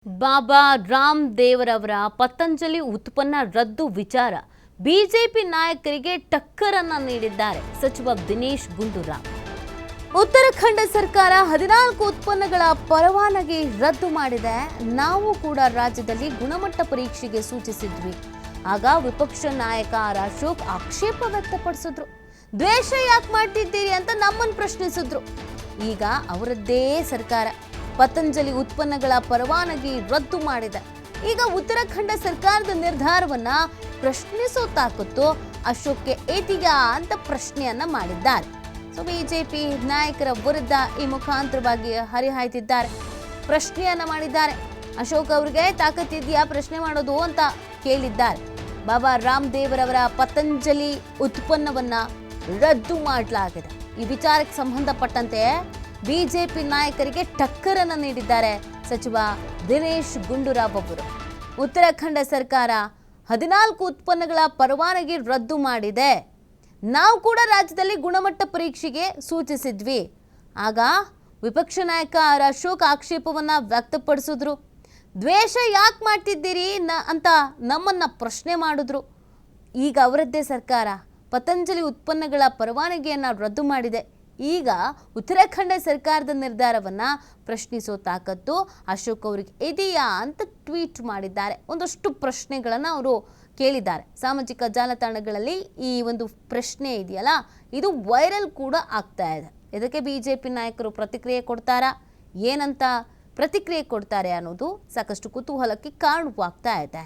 ಬಾಬಾ ರಾಮ್ ದೇವರವರ ಪತಂಜಲಿ ಉತ್ಪನ್ನ ರದ್ದು ವಿಚಾರ ಬಿಜೆಪಿ ನಾಯಕರಿಗೆ ಟಕ್ಕರನ್ನ ನೀಡಿದ್ದಾರೆ ಸಚಿವ ದಿನೇಶ್ ಗುಂಡೂರಾವ್. ಉತ್ತರಾಖಂಡ ಸರ್ಕಾರ 14 ಉತ್ಪನ್ನಗಳ ಪರವಾನಗಿ ರದ್ದು ಮಾಡಿದೆ. ನಾವು ಕೂಡ ರಾಜ್ಯದಲ್ಲಿ ಗುಣಮಟ್ಟ ಪರೀಕ್ಷೆಗೆ ಸೂಚಿಸಿದ್ವಿ. ಆಗ ವಿಪಕ್ಷ ನಾಯಕ ಅಶೋಕ್ ಆಕ್ಷೇಪ ವ್ಯಕ್ತಪಡಿಸಿದ್ರು. ದ್ವೇಷ ಯಾಕೆ ಮಾಡ್ತಿದ್ದೀರಿ ಅಂತ ನಮ್ಮನ್ನು ಪ್ರಶ್ನಿಸಿದ್ರು. ಈಗ ಅವರದ್ದೇ ಸರ್ಕಾರ ಪತಂಜಲಿ ಉತ್ಪನ್ನಗಳ ಪರವಾನಗಿ ರದ್ದು ಮಾಡಿದೆ. ಈಗ ಉತ್ತರಾಖಂಡ ಸರ್ಕಾರದ ನಿರ್ಧಾರವನ್ನ ಪ್ರಶ್ನಿಸೋ ತಾಕತ್ತು ಅಶೋಕ್ಗೆ ಇದೆಯಾ ಅಂತ ಪ್ರಶ್ನೆಯನ್ನ ಮಾಡಿದ್ದಾರೆ. ಸೊ ಬಿಜೆಪಿ ನಾಯಕರ ವಿರುದ್ಧ ಈ ಮುಖಾಂತರವಾಗಿ ಹರಿಹಾಯ್ತಿದ್ದಾರೆ, ಪ್ರಶ್ನೆಯನ್ನ ಮಾಡಿದ್ದಾರೆ. ಅಶೋಕ್ ಅವರಿಗೆ ತಾಕತ್ತಿದೆಯಾ ಪ್ರಶ್ನೆ ಮಾಡೋದು ಅಂತ ಕೇಳಿದ್ದಾರೆ. ಬಾಬಾ ರಾಮ್ ದೇವರವರ ಪತಂಜಲಿ ಉತ್ಪನ್ನವನ್ನ ರದ್ದು ಮಾಡಲಾಗಿದೆ. ಈ ವಿಚಾರಕ್ಕೆ ಸಂಬಂಧಪಟ್ಟಂತೆ ಬಿಜೆಪಿ ನಾಯಕರಿಗೆ ಟಕ್ಕರನ್ನು ನೀಡಿದ್ದಾರೆ ಸಚಿವ ದಿನೇಶ್ ಗುಂಡೂರಾವ್ ಅವರು. ಉತ್ತರಾಖಂಡ ಸರ್ಕಾರ 14 ಉತ್ಪನ್ನಗಳ ಪರವಾನಗಿ ರದ್ದು ಮಾಡಿದೆ. ನಾವು ಕೂಡ ರಾಜ್ಯದಲ್ಲಿ ಗುಣಮಟ್ಟ ಪರೀಕ್ಷೆಗೆ ಸೂಚಿಸಿದ್ವಿ. ಆಗ ವಿಪಕ್ಷ ನಾಯಕ ಅಶೋಕ್ ಆಕ್ಷೇಪವನ್ನ ವ್ಯಕ್ತಪಡಿಸಿದ್ರು. ದ್ವೇಷ ಯಾಕೆ ಮಾಡ್ತಿದ್ದೀರಿ ಅಂತ ನಮ್ಮನ್ನ ಪ್ರಶ್ನೆ ಮಾಡಿದ್ರು. ಈಗ ಅವರದ್ದೇ ಸರ್ಕಾರ ಪತಂಜಲಿ ಉತ್ಪನ್ನಗಳ ಪರವಾನಗಿಯನ್ನ ರದ್ದು ಮಾಡಿದೆ. ಈಗ ಉತ್ತರಾಖಂಡ ಸರ್ಕಾರದ ನಿರ್ಧಾರವನ್ನ ಪ್ರಶ್ನಿಸೋ ತಾಕತ್ತು ಅಶೋಕ್ ಅವರಿಗೆ ಇದೆಯಾ ಅಂತ ಟ್ವೀಟ್ ಮಾಡಿದ್ದಾರೆ. ಒಂದಷ್ಟು ಪ್ರಶ್ನೆಗಳನ್ನು ಅವರು ಕೇಳಿದ್ದಾರೆ. ಸಾಮಾಜಿಕ ಜಾಲತಾಣಗಳಲ್ಲಿ ಈ ಒಂದು ಪ್ರಶ್ನೆ ಇದೆಯಲ್ಲ, ಇದು ವೈರಲ್ ಕೂಡ ಆಗ್ತಾ ಇದೆ. ಇದಕ್ಕೆ ಬಿಜೆಪಿ ನಾಯಕರು ಪ್ರತಿಕ್ರಿಯೆ ಕೊಡ್ತಾರಾ, ಏನಂತ ಪ್ರತಿಕ್ರಿಯೆ ಕೊಡ್ತಾರೆ ಅನ್ನೋದು ಸಾಕಷ್ಟು ಕುತೂಹಲಕ್ಕೆ ಕಾರಣವಾಗ್ತಾ ಇದೆ.